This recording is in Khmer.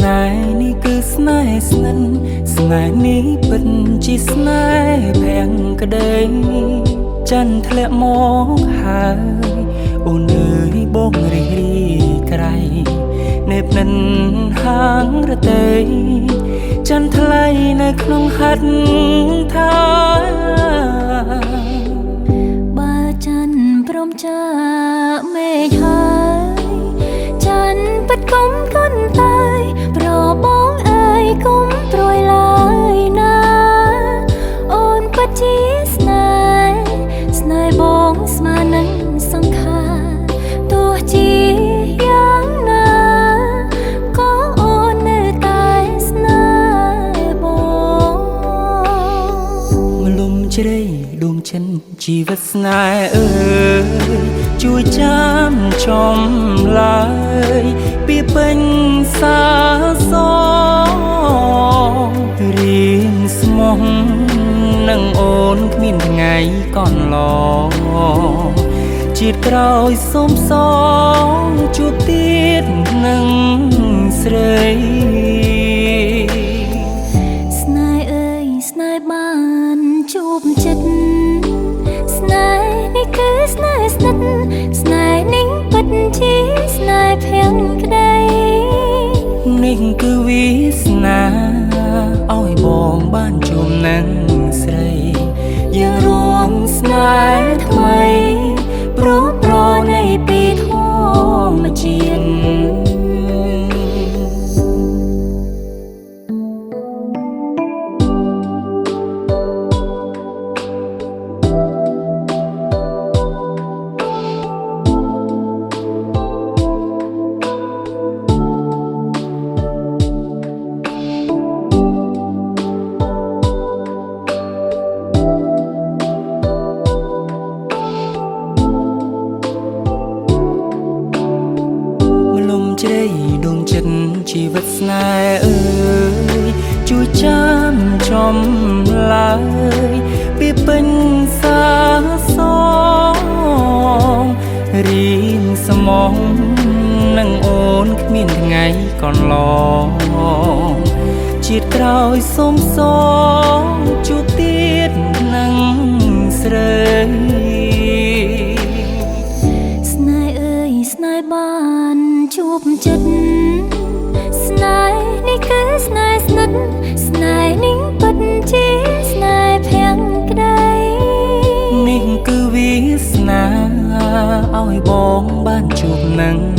នេហ៍នេះគឺស្នេហ៍ស្និទ្ធស្នេហ៍នេះពិតជាស្នេហ៍ភាំងក្ដីចាន់ធ្លាក់មកហើយអូនអើយបងរីក្រៃនៅភ្និនហាងរទេយចាន់ថ្លៃនៅក្នុងហាត់ថាបើចាន់ព្រមចាមេឃហើយចាន់ពិតគុំគុនតែប្របងអើយគុំព្រួយឡើយណាអូនពិតជាស្នេហ៍បងស្មើនឹងសង្ខារទោះជាយ៉ាងណាក៏អូននៅតែស្នេហ៍បងមលំជ្រៃដួងចិនជីវិតស្នេហ៍អើយជួយចាំចំឡើយពីពេញសាសរៀនស្មោះនឹងអូនគ្មានថ្ងៃកន្លងជាតិក្រោយសុំសងជួបទៀតនឹងស្រីស្នេហ៍អើយស្នេហ៍បានជួបចិត្តស្នេហ៍នេះគឺស្នេហ៍ស្និទ្ធស្នេហ៍នេះពិតជាស្នេហ៍ភាំងក្ដីនេះគឺវាសនាឲ្យបងបានជួបនឹងស្រីយើងរួមស្នេហ៍ថ្មីព្រោះប្រណីពីធម្មជាតិជ្រៃដួងចិត្តជីវិតស្នេហ៍អើយជួយចាំចំឡើយពីពេញសាសងរៀនស្មោះនឹងអូនគ្មានថ្ងៃកន្លងជាតិក្រោយសុំសងជួបទៀតនឹងស្រីស្នេហ៍អើយស្នេហ៍បានជួបចិត្តស្នេហ៍នេះគឺស្នេហ៍ស្និទ្ធស្នេហ៍នេះពិតជាស្នេហ៍ភាំងក្ដីនេះគឺវាសនាឲ្យបងបានជួបនឹង